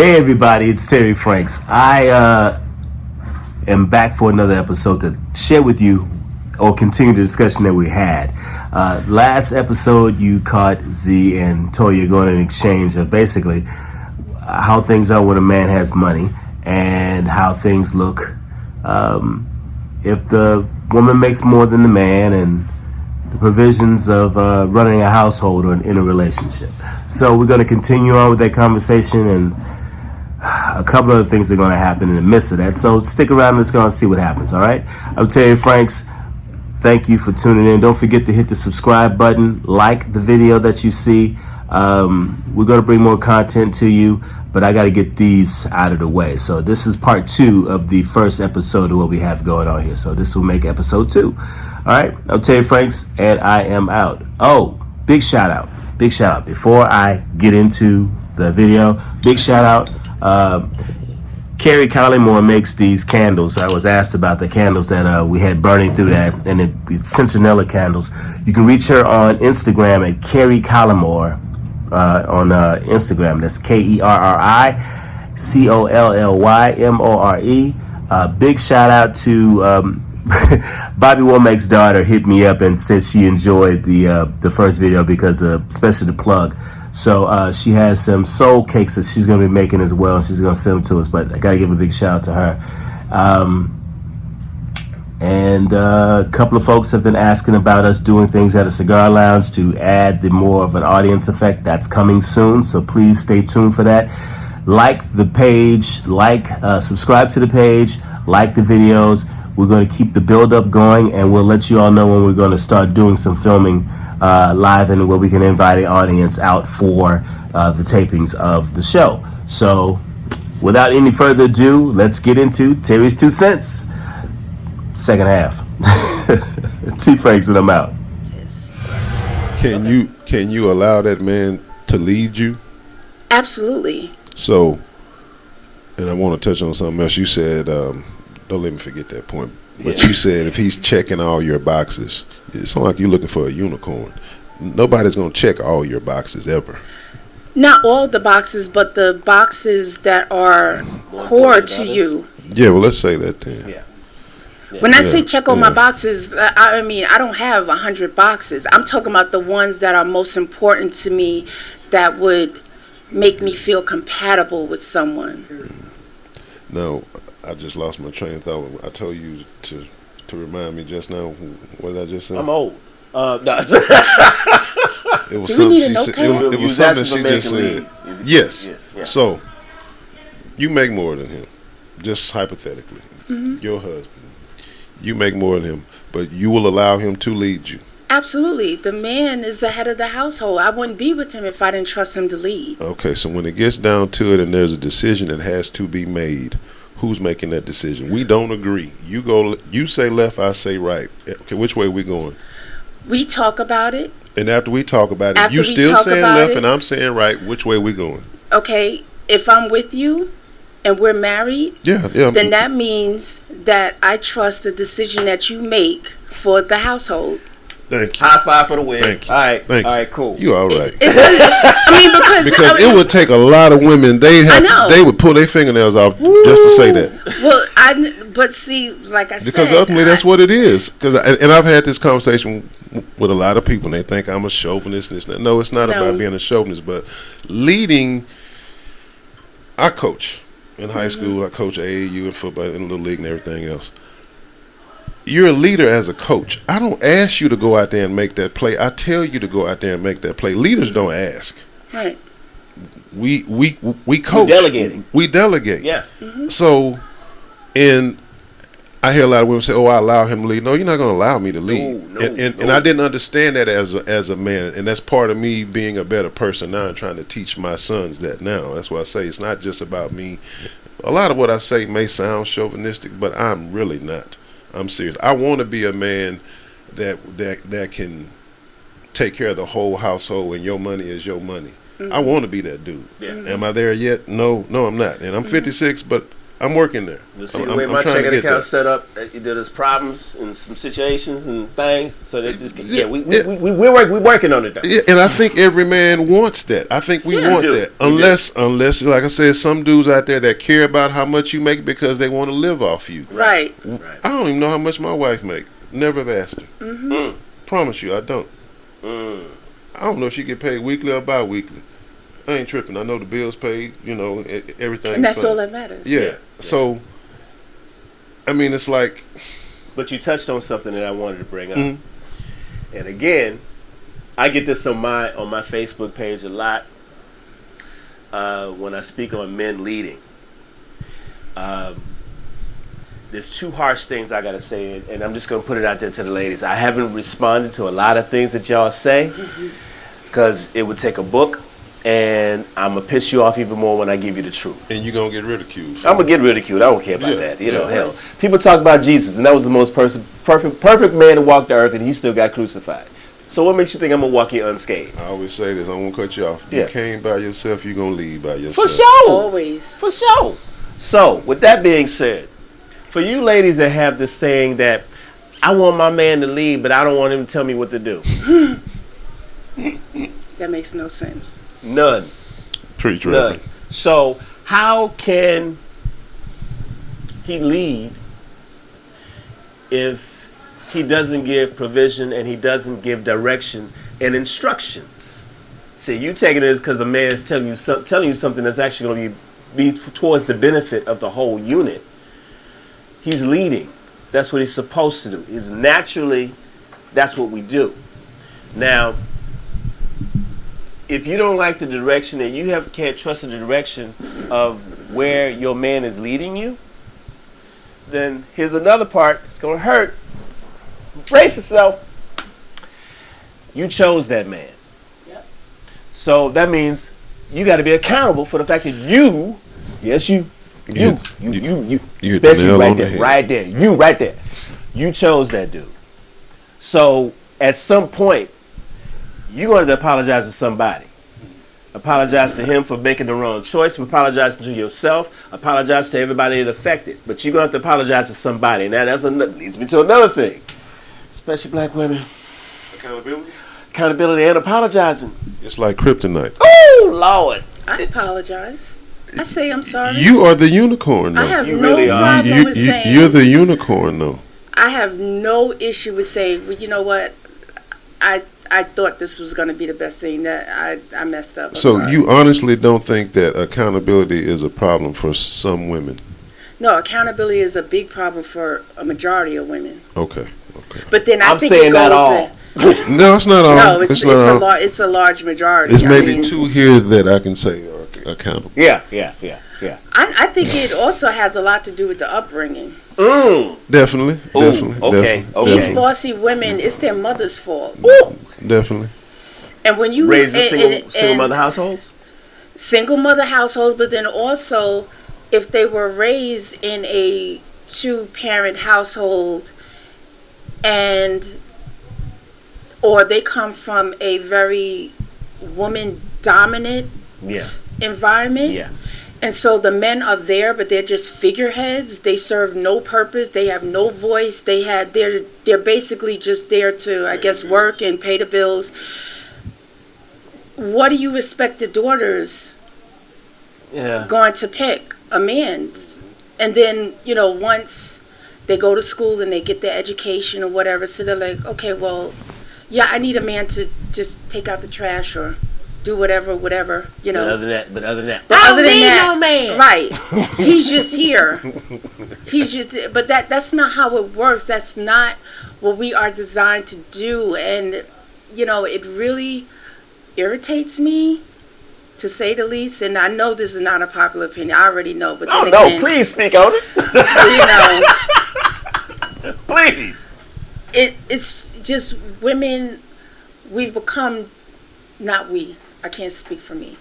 Hey everybody, it's Terry Franks. I am back for another episode to share with you or continue the discussion that we had. Last episode, you caught Z and Toya going in exchange of basically how things are when a man has money and how things look if the woman makes more than the man, and the provisions of running a household or in a relationship. So we're going to continue on with that conversation, and a couple other things are going to happen in the midst of that. So stick around and let's go and see what happens, all right? I'm Terry Franks. Thank you for tuning in. Don't forget to hit the subscribe button, like the video that you see. We're going to bring more content to you, but I got to get these out of the way. So this is part 2 of the first episode of what we have going on here. So this will make episode 2. All right, I'm Terry Franks, and I am out. Oh, big shout out. Before I get into the video, big shout out. Carrie Collymore makes these candles. I was asked about the candles that we had burning through that, and it's Centinela candles. You can reach her on Instagram at Carrie Collymore on Instagram. That's KerryCollymore. Big shout out to Bobby Womack's daughter. Hit me up and said she enjoyed the first video because especially the plug. So she has some soul cakes that she's going to be making as well. She's going to send them to us, but I got to give a big shout out to her. And a couple of folks have been asking about us doing things at a cigar lounge to add the more of an audience effect. That's coming soon, so please stay tuned for that. Like the page, subscribe to the page, like the videos. We're going to keep the build up going, and we'll let you all know when we're going to start doing some filming live, and where we can invite the audience out for the tapings of the show. So without any further ado, let's get into Terry's 2 cents. Second half. T Franks, and I'm out. Yes. Can you allow that man to lead you? Absolutely. So, and I want to touch on something else. You said, don't let me forget that point. But you said if he's checking all your boxes, it's not like you're looking for a unicorn. Nobody's going to check all your boxes ever. Not all the boxes, but the boxes that are core to you. Yeah, well, let's say that then. Yeah. When I say check all my boxes, I mean, I don't have 100 boxes. I'm talking about the ones that are most important to me that would make me feel compatible with someone. No, I just lost my train of thought. I told you to remind me just now. What did I just say? I'm old. No. It was Do we something need a she notepad? said. It was something she just said. Lead. Yes. Yeah. So you make more than him, just hypothetically. Mm-hmm. Your husband, you make more than him, but you will allow him to lead you. Absolutely. The man is the head of the household. I wouldn't be with him if I didn't trust him to lead. Okay, so when it gets down to it and there's a decision that has to be made, who's making that decision? We don't agree. You say left, I say right. Okay, which way are we going? We talk about it. And after we talk about it, After you we still talk saying about left it- and I'm saying right, which way are we going? Okay, if I'm with you and we're married, Yeah. then that means that I trust the decision that you make for the household. Thank you. High five for the win. Thank you. All right. Thank All you. right. Cool. You all right. It doesn't. I mean, Because it would take a lot of women. They would pull their fingernails off just to say that. Well, but see, like I said, Because ultimately that's what it is. And I've had this conversation with a lot of people, and they think I'm a chauvinist. And it's not. No, it's not about being a chauvinist, but leading. I coach in high school. I coach AAU and football and Little League and everything else. You're a leader as a coach. I don't ask you to go out there and make that play. I tell you to go out there and make that play. Leaders don't ask. Right. We coach. We delegate. Yeah. Mm-hmm. So, and I hear a lot of women say, "Oh, I allow him to lead." No, you're not going to allow me to lead. No. And I didn't understand that as a man, and that's part of me being a better person now and trying to teach my sons that now. That's why I say it's not just about me. A lot of what I say may sound chauvinistic, but I'm really not. I'm serious. I want to be a man that can take care of the whole household, and your money is your money. Mm-hmm. I want to be that dude. Yeah. Am I there yet? No, I'm not. And I'm 56, but I'm working there. You see the way my checking account set up, there's problems and some situations and things. So that just, we're working on it though. Yeah, and I think every man wants that. I think we want that. Unless, like I said, some dudes out there that care about how much you make because they want to live off you. Right. I don't even know how much my wife make. Never have asked her. Mm-hmm. Promise you, I don't. I don't know if she get paid weekly or bi-weekly. I ain't tripping. I know the bills paid, everything. And that's all that matters. Yeah. So, I mean, it's like. But you touched on something that I wanted to bring up. And again, I get this on my Facebook page a lot when I speak on men leading. There's two harsh things I got to say, and I'm just going to put it out there to the ladies. I haven't responded to a lot of things that y'all say because it would take a book. And I'm going to piss you off even more when I give you the truth. And you're going to get ridiculed. I'm going to get ridiculed. I don't care about that. Hell. People talk about Jesus, and that was the most perfect man to walk the earth, and he still got crucified. So what makes you think I'm going to walk here unscathed? I always say this. I won't cut you off. You came by yourself, you're going to leave by yourself. For sure. Always. For sure. So, with that being said, for you ladies that have this saying that I want my man to lead, but I don't want him to tell me what to do. That makes no sense. None. Preach, None. So how can he lead if he doesn't give provision and he doesn't give direction and instructions? See, you taking it as because a man is telling you something that's actually going to be towards the benefit of the whole unit. He's leading. That's what he's supposed to do. He's naturally, that's what we do. Now, if you don't like the direction and you can't trust the direction of where your man is leading you, then here's another part. It's going to hurt. Brace yourself. You chose that man. Yep. So that means you got to be accountable for the fact that you, especially right there, you chose that dude. So at some point, you're going to apologize to somebody. Apologize to him for making the wrong choice. Apologize to yourself. Apologize to everybody that affected. But you're going to have to apologize to somebody. And that leads me to another thing. Especially black women. Accountability? Accountability and apologizing. It's like kryptonite. Oh, Lord. I apologize. I say I'm sorry. You are the unicorn, though. I have no problem with saying. You're the unicorn, though. I have no issue with saying, well, you know what? I thought this was going to be the best thing. That I messed up. So you honestly don't think that accountability is a problem for some women? No, accountability is a big problem for a majority of women. Okay. But then I'm think saying it goes not all. No, it's not all. No, it's a large majority. It's maybe two here that I can say are accountable. Yeah. I think it also has a lot to do with the upbringing. Definitely. Okay. These bossy women, it's their mother's fault. Definitely. And when you raise single mother households? Single mother households, but then also if they were raised in a 2-parent household or they come from a very woman dominant environment. Yeah. And so the men are there, but they're just figureheads. They serve no purpose. They have no voice. They're basically just there to, I guess, work and pay the bills. What do you expect the daughters going to pick? A man's. And then, once they go to school and they get their education or whatever, so they're like, okay, well, yeah, I need a man to just take out the trash or do whatever, But other than that, no man. Right. He's just here. But that's not how it works. That's not what we are designed to do. And, it really irritates me, to say the least. And I know this is not a popular opinion. I already know. But then again, please speak on it. Please. It's just women, we've become, not we. I can't speak for me.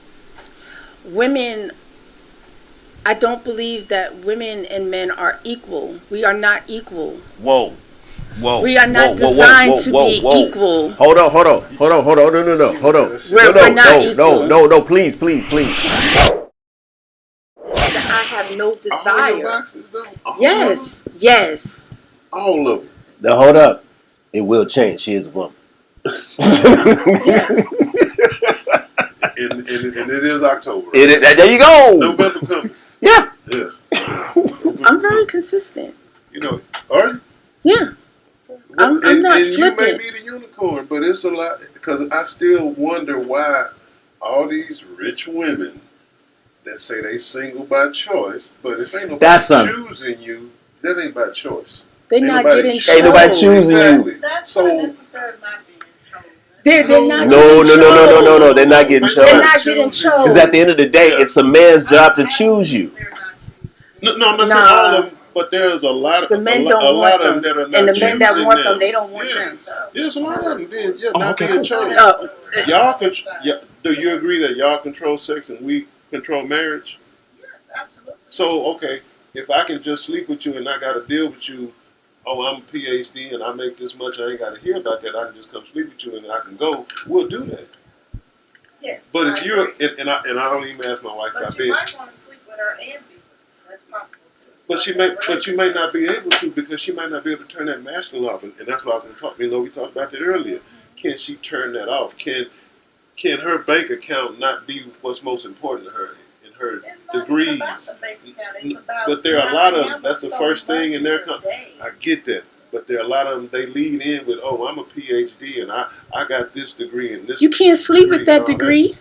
Women, I don't believe that women and men are equal. We are not equal. Whoa. We are not designed to be equal. Hold on. No. Hold on. We're not equal. No, please. I have have no All your desire. boxes, though? Yes, yes. All of them. Now hold up. It will change. She is a woman. Yeah. And it is October. There you go. November coming. Yeah. Yeah. I'm very consistent. You know, are you? Yeah. I'm not and flippant. you may be the unicorn, but it's a lot, because I still wonder why all these rich women that say they single by choice, but if ain't nobody choosing you, that ain't by choice. They're not getting chosen. Ain't nobody choosing you. That's So- not necessarily not being chosen. They're not No. getting chosen. They're not getting chosen. They're not getting chosen. Because at the end of the day, it's a man's job to choose you. They're not No, I'm not saying all of them, but there's a lot of The men a don't lot want of them them. that are not And the men that choosing want them, they don't want yeah. them. There's a lot of them being not okay, being cool. chosen. Oh, Do you agree that y'all control sex and we control marriage? Yes, absolutely. So, okay, if I can just sleep with you and I got to deal with you, oh, I'm a PhD and I make this much, I ain't got to hear about that. I can just come sleep with you and I can go. We'll do that. Yes. But I if you're, agree. and I don't even ask my wife But about you bed. might want to sleep with her and be with her. That's possible too. But you may not be able to, because she might not be able to turn that masculine off, and that's what I was going to talk. We talked about that earlier. Can she turn that off? Can her bank account not be what's most important to her in her It's not degrees? even about the bank account. It's about But there are a how lot to of handle that's the so first thing much in their your day. I get that, but there are a lot of them. They lead in with, "Oh, I'm a PhD and I got this degree and this." you can't sleep with that and all degree.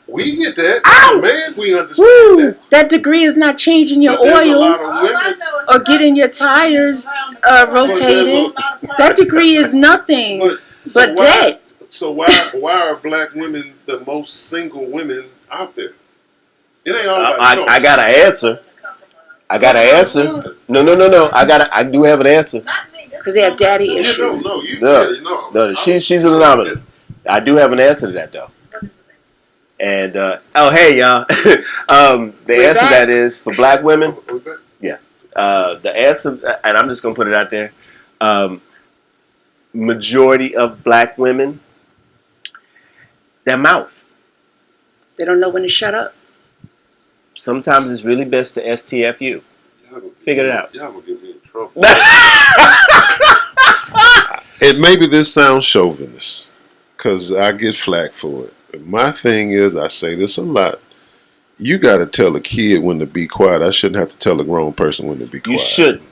We get that. Ow! As a man, we understand that. That degree is not changing your But there's a oil lot of All I women. know is or getting your tires rotated. That degree is nothing but debt. So why are black women the most single women out there? It ain't all about choice. I got an answer. I got an answer. No. I do have an answer. Because they have daddy Yeah, issues. No, she's an anomaly. I do have an answer to that though. And hey y'all, the answer to that is for black women. Yeah, the answer, and I'm just gonna put it out there. Majority of black women, their mouth. They don't know when to shut up. Sometimes it's really best to STFU. Figure it out. Y'all gonna get me in trouble. And maybe this sounds chauvinist, because I get flack for it. But my thing is, I say this a lot. You got to tell a kid when to be quiet. I shouldn't have to tell a grown person when to be quiet. You shouldn't.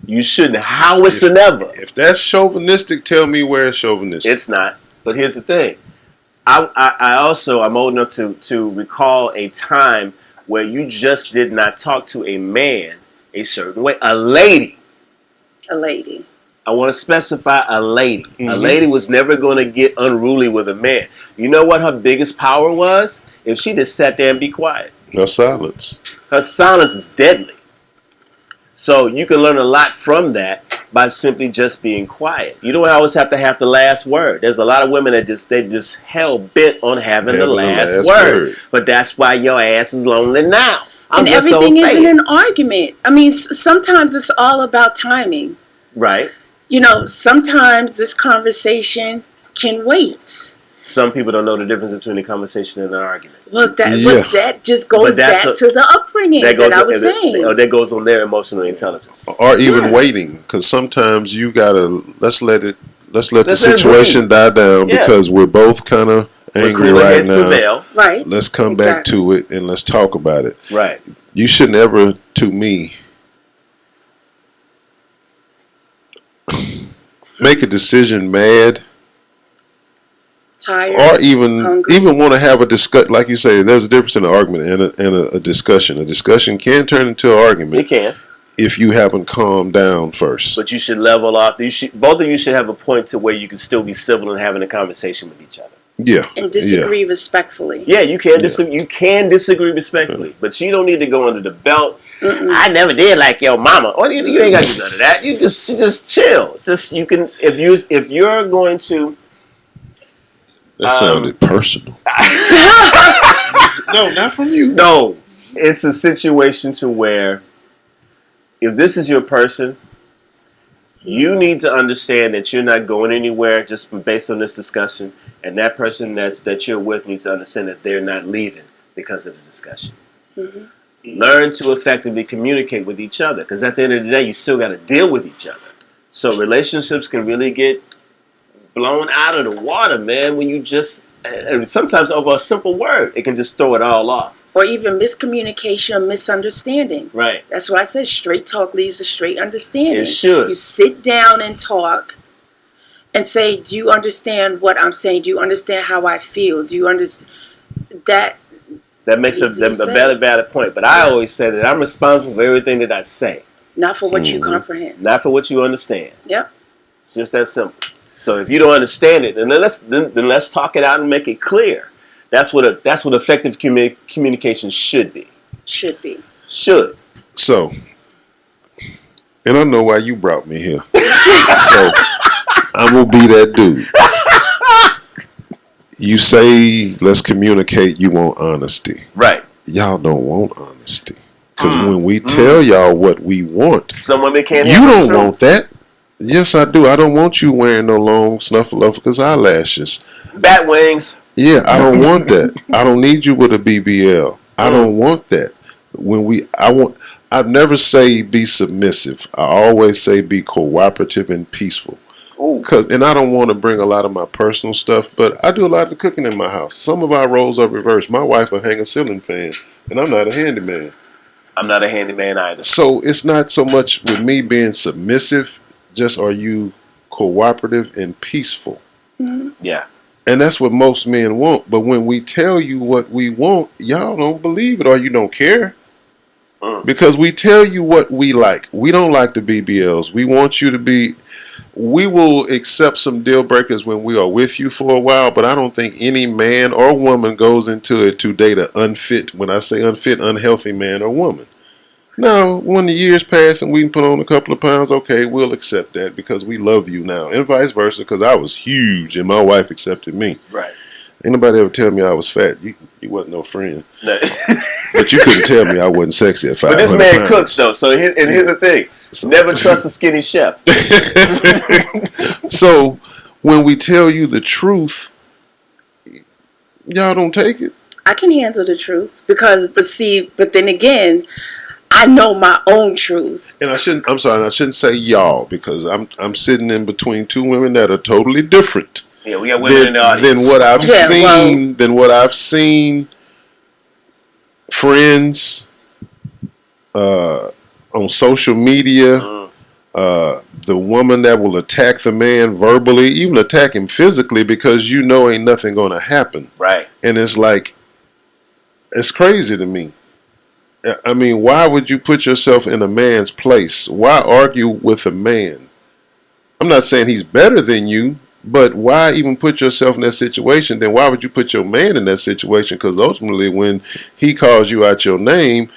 You shouldn't. However, if that's chauvinistic, tell me where it's chauvinistic. It's not. But here's the thing. I'm old enough to recall a time where you just did not talk to a man a certain way. A lady. I want to specify a lady. Mm-hmm. A lady was never going to get unruly with a man. You know what her biggest power was? If she just sat there and be quiet. Her silence. Her silence is deadly. So you can learn a lot from that by simply just being quiet. You don't always have to have the last word. There's a lot of women that just hell bent on having the last word. But that's why your ass is lonely now. And everything isn't an argument. I mean, sometimes it's all about timing. Right. You know, sometimes this conversation can wait. Some people don't know the difference between a conversation and an argument. Well, that just goes back to the upbringing that I was saying. That goes on their emotional intelligence. Or even waiting, because sometimes you gotta let's let the situation die down because we're both kind of angry right now. Prevail. Right. Let's come back to it and let's talk about it. Right. You should never, to me, make a decision mad. Tired, or even hungry. want to have a discuss. Like you say, there's a difference in an argument and a discussion. A discussion can turn into an argument. It can, if you haven't calmed down first. But you should level off. Both of you should have a point to where you can still be civil and having a conversation with each other. Yeah, and disagree respectly. Yeah, you can disagree. You can disagree respectfully, but you don't need to go under the belt. I never did like your mama. Or you ain't got to do none of that. You just chill. Just you can if you're going to. That sounded personal. No, not from you. No, it's a situation to where if this is your person, you need to understand that you're not going anywhere just based on this discussion, and that person that you're with needs to understand that they're not leaving because of the discussion. Learn to effectively communicate with each other, because at the end of the day, you still got to deal with each other. So relationships can really get blown out of the water, man, when you just, and sometimes over a simple word, it can just throw it all off. Or even miscommunication or misunderstanding. Right. That's why I said straight talk leads to straight understanding. It should. You sit down and talk and say, do you understand what I'm saying? Do you understand how I feel? Do you understand that? That makes a valid point. But I always say that I'm responsible for everything that I say. Not for what you comprehend. Not for what you understand. Yep. It's just that simple. So if you don't understand it, then let's talk it out and make it clear. That's what effective communication should be. Should be. Should. So, and I know why you brought me here. So, I'm going to be that dude. You say, let's communicate, you want honesty. Right. Y'all don't want honesty. Because when we tell y'all what we want, some women can't. You don't want that. Yes, I do. I don't want you wearing no long snuffleupagus eyelashes. Bat wings. Yeah, I don't want that. I don't need you with a BBL. I don't want that. I've never say be submissive. I always say be cooperative and peaceful. And I don't want to bring a lot of my personal stuff, but I do a lot of the cooking in my house. Some of our roles are reversed. My wife will hang a ceiling fan, and I'm not a handyman. I'm not a handyman either. So it's not so much with me being submissive, just are you cooperative and peaceful? Mm-hmm. Yeah. And that's what most men want. But when we tell you what we want, y'all don't believe it or you don't care. Because we tell you what we like. We don't like the BBLs. We want you to be... We will accept some deal breakers when we are with you for a while, but I don't think any man or woman goes into it to date an unfit, when I say unfit, unhealthy man or woman. Now, when the years pass and we can put on a couple of pounds, okay, we'll accept that because we love you now. And vice versa, because I was huge and my wife accepted me. Right. Ain't nobody ever tell me I was fat. You wasn't no friend. No. But you couldn't tell me I wasn't sexy at 500 But this man pounds. Cooks, though, so here's the thing. Never trust a skinny chef. So, when we tell you the truth, y'all don't take it. I can handle the truth but then again, I know my own truth. And I shouldn't say y'all because I'm sitting in between two women that are totally different. Yeah, we got women in the audience. Than what I've seen friends on social media, the woman that will attack the man verbally, even attack him physically because you know ain't nothing going to happen. Right. And it's like, it's crazy to me. I mean, why would you put yourself in a man's place? Why argue with a man? I'm not saying he's better than you, but why even put yourself in that situation? Then why would you put your man in that situation? Because ultimately, when he calls you out your name,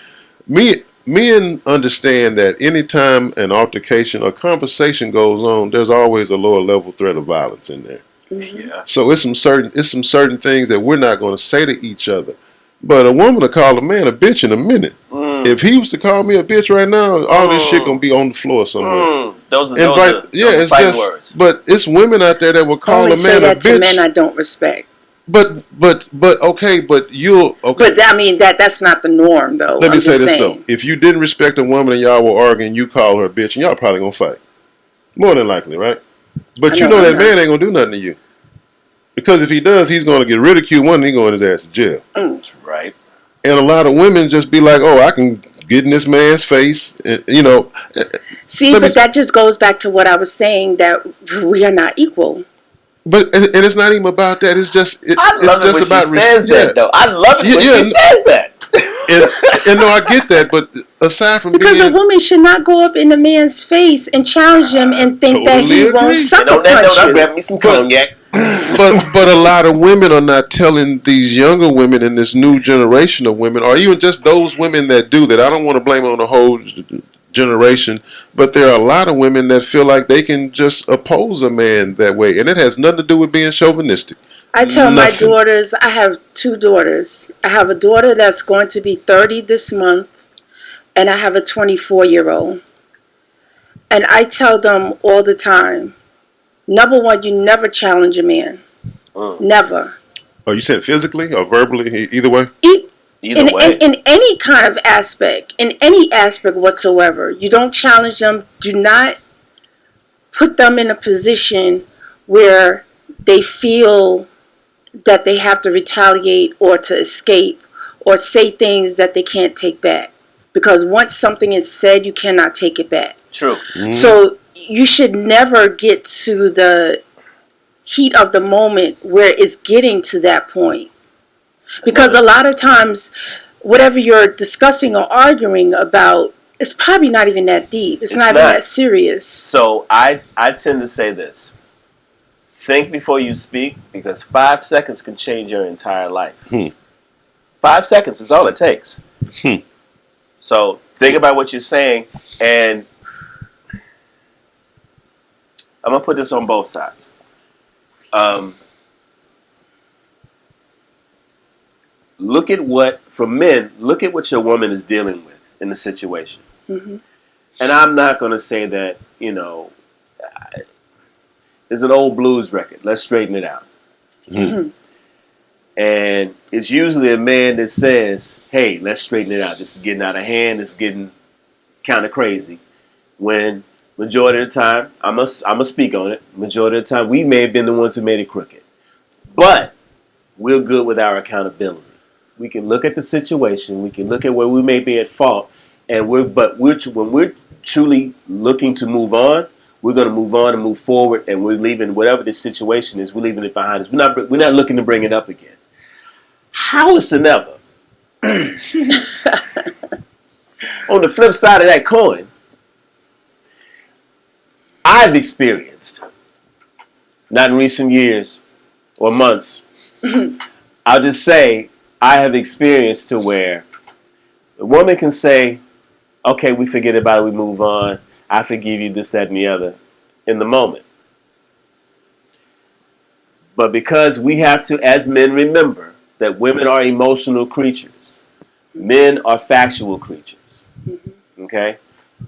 men understand that anytime an altercation or conversation goes on, there's always a lower level threat of violence in there. Mm-hmm. Yeah. So it's some certain things that we're not going to say to each other. But a woman will call a man a bitch in a minute. If he was to call me a bitch right now, all this shit gonna be on the floor somewhere. Those are fighting words. But it's women out there that will call a man say that a bitch. To men I don't respect. But okay, but you'll okay. But I mean that's not the norm though. Let me say this though: if you didn't respect a woman and y'all were arguing, you call her a bitch, and y'all probably gonna fight. More than likely, right? But you know that man ain't gonna do nothing to you. Because if he does, he's going to get ridiculed. One, he's going his ass to jail. That's right. And a lot of women just be like, "Oh, I can get in this man's face," and, you know. See, but that just goes back to what I was saying, that we are not equal. But and it's not even about that. It's just I love it when she says that, though. I love it when she says that. and no, I get that. But aside from because a woman should not go up in a man's face and challenge him and think that he won't sucker punch you. Grab me some cognac. But a lot of women are not telling these younger women in this new generation of women, or even just those women that do that. I don't want to blame on the whole generation, but there are a lot of women that feel like they can just oppose a man that way, and it has nothing to do with being chauvinistic. I tell my daughters, I have 2 daughters. I have a daughter that's going to be 30 this month, and I have a 24-year-old. And I tell them all the time, number one, you never challenge a man. Never. Oh, you said physically or verbally? Either way? Either way. In any kind of aspect, in any aspect whatsoever, you don't challenge them. Do not put them in a position where they feel that they have to retaliate or to escape or say things that they can't take back. Because once something is said, you cannot take it back. True. So you should never get to the heat of the moment where it's getting to that point. Because a lot of times, whatever you're discussing or arguing about, it's probably not even that deep. It's not even that serious. So I tend to say this. Think before you speak, because 5 seconds can change your entire life. 5 seconds is all it takes. So think about what you're saying, and I'm going to put this on both sides. Look at what, for men, look at what your woman is dealing with in the situation. And I'm not going to say that, there's an old blues record. Let's straighten it out. And it's usually a man that says, hey, let's straighten it out. This is getting out of hand. It's getting kind of crazy. When majority of the time, I'm gonna speak on it. Majority of the time, we may have been the ones who made it crooked. But we're good with our accountability. We can look at the situation. We can look at where we may be at fault. And when we're truly looking to move on, we're going to move on and move forward. And we're leaving whatever this situation is. We're leaving it behind us. We're not looking to bring it up again. However, on the flip side of that coin, I've experienced, not in recent years or months, I'll just say I have experienced to where the woman can say, okay, we forget about it, we move on, I forgive you, this, that, and the other, in the moment. But because we have to, as men, remember that women are emotional creatures. Men are factual creatures. Okay?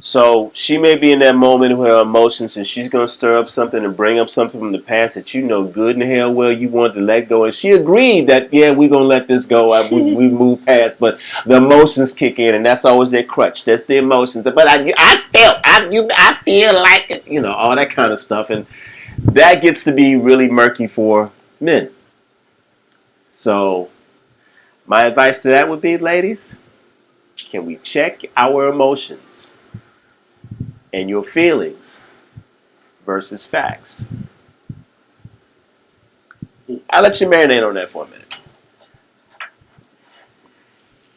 So she may be in that moment with her emotions and she's going to stir up something and bring up something from the past that you know good and hell well you wanted to let go. And she agreed that, yeah, we're going to let this go. We move past. But the emotions kick in and that's always their crutch. That's the emotions. But I feel like it, all that kind of stuff. And that gets to be really murky for men. So my advice to that would be, ladies, can we check our emotions and your feelings versus facts? I'll let you marinate on that for a minute.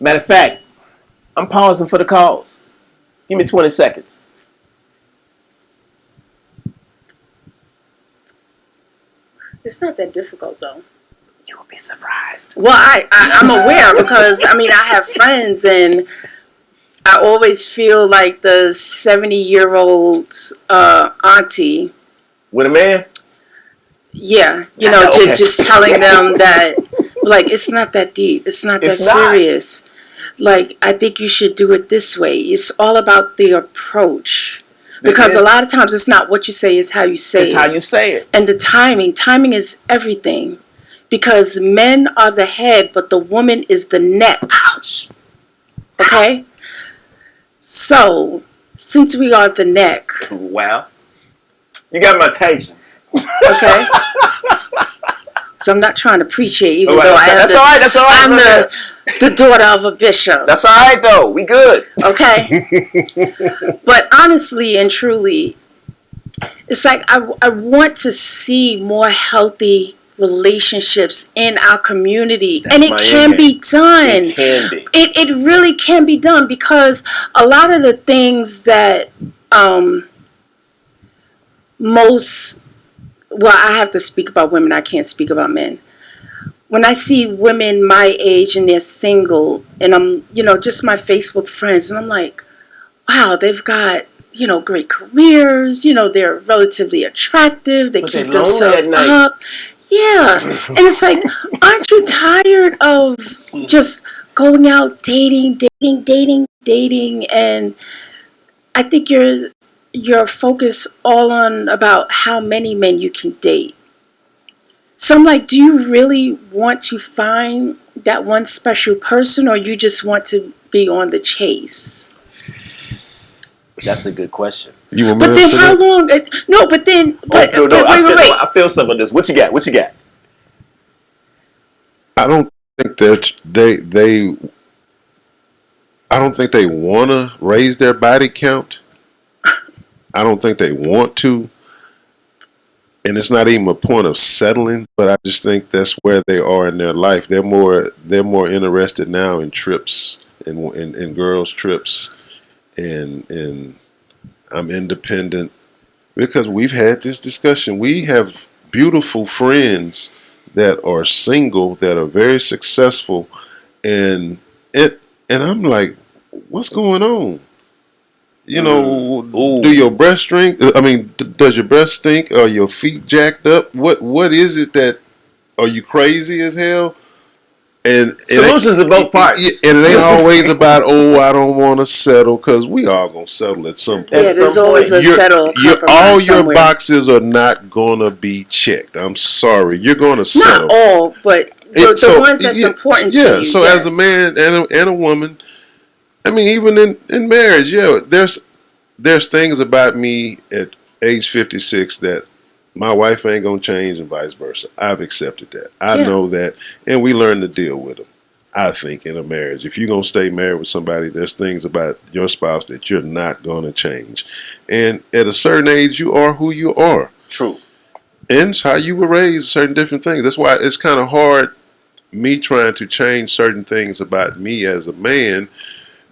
Matter of fact, I'm pausing for the calls. Give me 20 seconds. It's not that difficult, though. You will be surprised. Well, I'm aware because, I have friends and I always feel like the 70-year-old auntie. With a man? Yeah, Okay. just telling them that, like, it's not that deep. It's not that serious. Like, I think you should do it this way. It's all about the approach. Because a lot of times it's not what you say, it's how you say it. It's how you say it. And the timing. Timing is everything. Because men are the head, but the woman is the neck. Ouch. Okay? So, since we are the neck. Well, you got my attention. Okay? So I'm not trying to preach here, even All right, though that's all right. That's all right. I'm the daughter of a bishop. That's all right, though. We good. Okay? But honestly and truly, it's like I want to see more healthy relationships in our community. And it can be done. It can be. It really can be done because a lot of the things that I have to speak about women, I can't speak about men. When I see women my age and they're single and I'm, just my Facebook friends and I'm like, wow, they've got, great careers, they're relatively attractive, they keep themselves up. Yeah. And it's like, aren't you tired of just going out dating? And I think you're focused all on about how many men you can date. So I'm like, do you really want to find that one special person, or you just want to be on the chase? That's a good question. You want But me to then answer how that? long? No, but then, but no, wait, I wait, feel, wait. I feel some of this. What you got? What you got? I don't think that I don't think they want to raise their body count. I don't think they want to. And it's not even a point of settling, but I just think that's where they are in their life. They're more interested now in trips and girls' trips and I'm independent because we've had this discussion. We have beautiful friends that are single that are very successful and it and I'm like, what's going on? You know, Ooh. do your breast stink? I mean, does your breast stink? Are your feet jacked up? What is it that? Are you crazy as hell? And Solutions in both parts. and it ain't always about I don't want to settle because we all gonna settle at some point. Yeah, there's some always point. a settle compromise All your somewhere. boxes are not gonna be checked. I'm sorry, you're gonna Not settle. all, but the ones that's important to you. So yes. as a man and a woman, I mean, even in marriage, there's things about me at age 56 that my wife ain't gonna change and vice versa. I've accepted that. I know that, and we learn to deal with them. I think in a marriage, if you're gonna stay married with somebody, there's things about your spouse that you're not gonna change. And at a certain age, you are who you are. True. And it's how you were raised, certain different things. That's why it's kind of hard me trying to change certain things about me as a man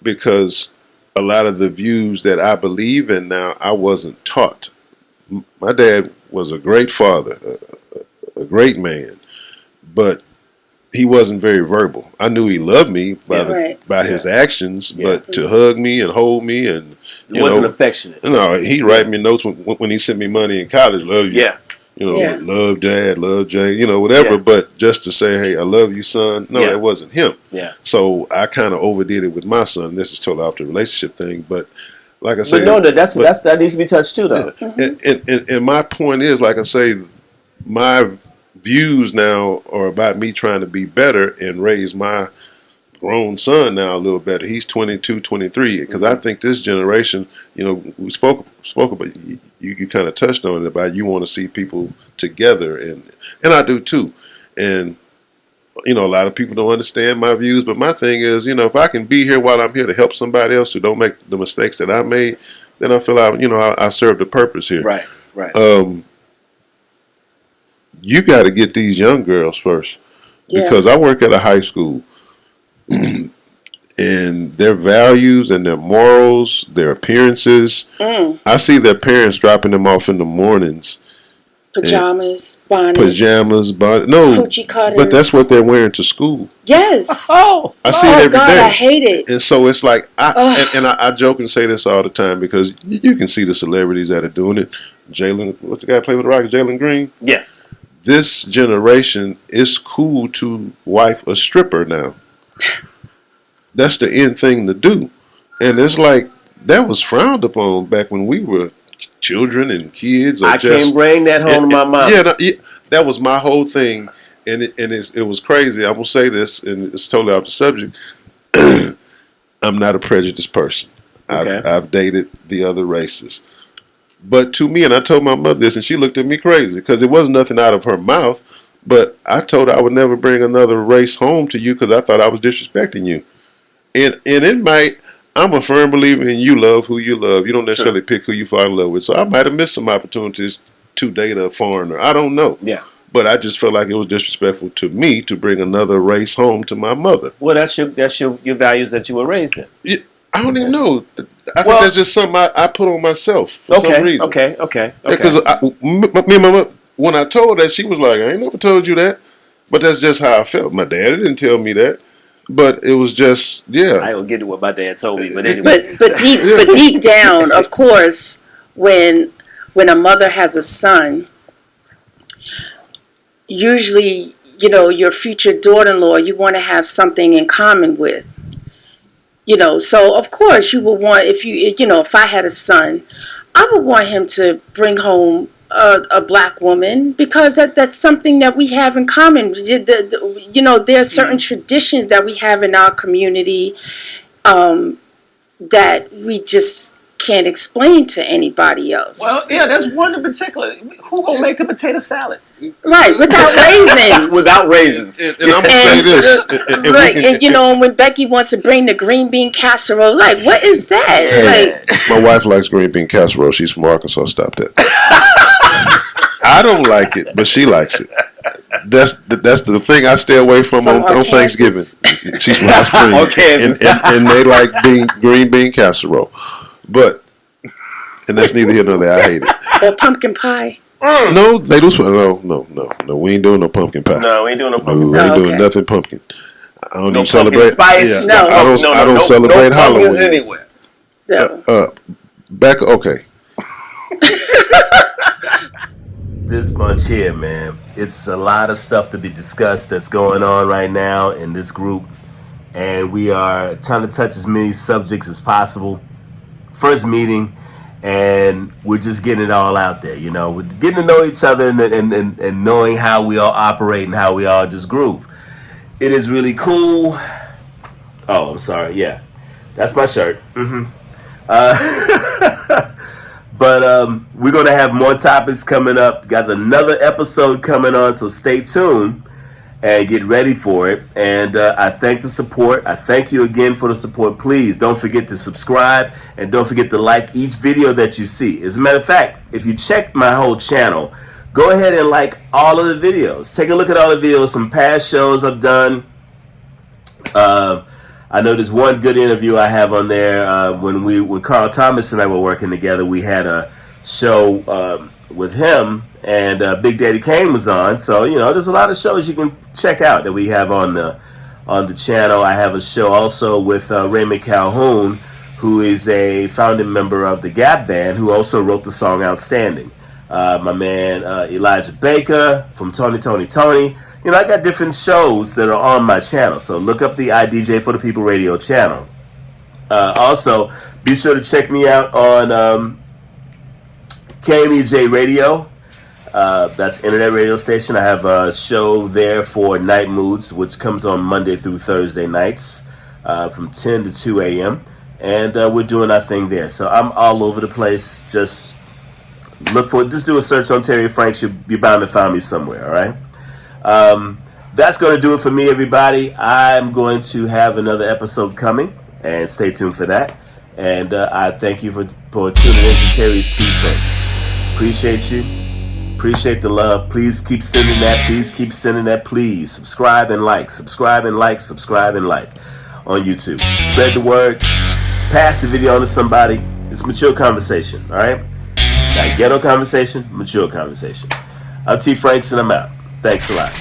because a lot of the views that I believe in now, I wasn't taught. My dad was a great father, a great man, but he wasn't very verbal. I knew he loved me by his actions, but to hug me and hold me and It wasn't affectionate. No, he write me notes when he sent me money in college. Love you. Yeah. Love Dad, love Jay, whatever. Yeah. But just to say, hey, I love you, son. No, that wasn't him. Yeah. So I kind of overdid it with my son. This is totally off the relationship thing, but like I say, but no, that needs to be touched too, though. And my point is, like I say, my views now are about me trying to be better and raise my grown son now a little better. He's 22, 23. Because I think this generation, we spoke about you kind of touched on it about you want to see people together, and I do too. And a lot of people don't understand my views, but my thing is, if I can be here while I'm here to help somebody else who don't make the mistakes that I made, then I feel I serve the purpose here. Right. You got to get these young girls first because I work at a high school. And their values and their morals, their appearances. I see their parents dropping them off in the mornings. Pajamas, bonnets. No, coochie cutters. But that's what they're wearing to school. Yes. I see it every day. I hate it. And so it's like, I joke and say this all the time because you can see the celebrities that are doing it. Jalen, what's the guy play with the Rockets? Jalen Green? Yeah. This generation is cool to wife a stripper now. That's the end thing to do. And it's like, that was frowned upon back when we were children and kids. I can't bring that home to my mom. Yeah, that was my whole thing. And it was crazy. I will say this, and it's totally off the subject. I'm not a prejudiced person. Okay. I've dated the other races. But to me, and I told my mother this, and she looked at me crazy because it wasn't nothing out of her mouth. But I told her I would never bring another race home to you because I thought I was disrespecting you. And it might, I'm a firm believer in you love who you love. You don't necessarily pick who you fall in love with. So I might have missed some opportunities to date a foreigner. I don't know. Yeah. But I just felt like it was disrespectful to me to bring another race home to my mother. Well, that's your values that you were raised in. I don't even know. I think that's just something I put on myself for some reason. Okay. Because me and my mother, when I told her that, she was like, I ain't never told you that. But that's just how I felt. My dad didn't tell me that. But it was just, I ain't gonna get to what my dad told me, but anyway. But deep down, of course, when a mother has a son, usually, your future daughter-in-law, you want to have something in common with. So of course you would want, if I had a son, I would want him to bring home a black woman, because that's something that we have in common. There are certain traditions that we have in our community that we just can't explain to anybody else. Well, yeah, that's one in particular. Who gonna make a potato salad? Right, without raisins. Without raisins. And I'm gonna say this, Right, and when Becky wants to bring the green bean casserole, like, what is that? Hey, my wife likes green bean casserole. She's from Arkansas. Stop that. I don't like it, but she likes it. That's the thing I stay away from on Thanksgiving. She's from Hot Springs, and they like green bean casserole. But, and that's neither here nor there. I hate it. Or pumpkin pie. No, they do. No. We ain't doing no pumpkin pie. No, we ain't doing no pumpkin pie. We ain't doing nothing pumpkin. I don't even celebrate. Spice. Yeah, I don't celebrate Halloween anywhere. Back. Okay. This bunch here, man, it's a lot of stuff to be discussed that's going on right now in this group, and we are trying to touch as many subjects as possible. First meeting, and we're just getting it all out there. We're getting to know each other and knowing how we all operate and how we all just groove. It is really cool. Oh, I'm sorry. Yeah, that's my shirt. But we're going to have more topics coming up. Got another episode coming on, so stay tuned and get ready for it. And I thank the support. I thank you again for the support. Please don't forget to subscribe and don't forget to like each video that you see. As a matter of fact, if you check my whole channel, go ahead and like all of the videos. Take a look at all the videos, some past shows I've done. I know there's one good interview I have on there when Carl Thomas and I were working together. We had a show with him, and Big Daddy Kane was on. So there's a lot of shows you can check out that we have on the channel. I have a show also with Raymond Calhoun, who is a founding member of the Gap Band, who also wrote the song "Outstanding." My man Elijah Baker from Tony. I got different shows that are on my channel, so look up the IDJ for the People radio channel. Also, be sure to check me out on KMEJ Radio. That's internet radio station. I have a show there for Night Moods, which comes on Monday through Thursday nights from 10 to 2 a.m. And we're doing our thing there. So I'm all over the place. Just do a search on Terry Franks. You'll be bound to find me somewhere, all right? That's going to do it for me, everybody. I'm going to have another episode coming, and stay tuned for that. And I thank you for tuning in to Terry's 2 cents. Appreciate you. Appreciate the love. Please keep sending that. Please subscribe and like on YouTube. Spread the word. Pass the video on to somebody. It's mature conversation, all right? Not ghetto conversation, mature conversation. I'm T. Franks, and I'm out. Thanks a lot.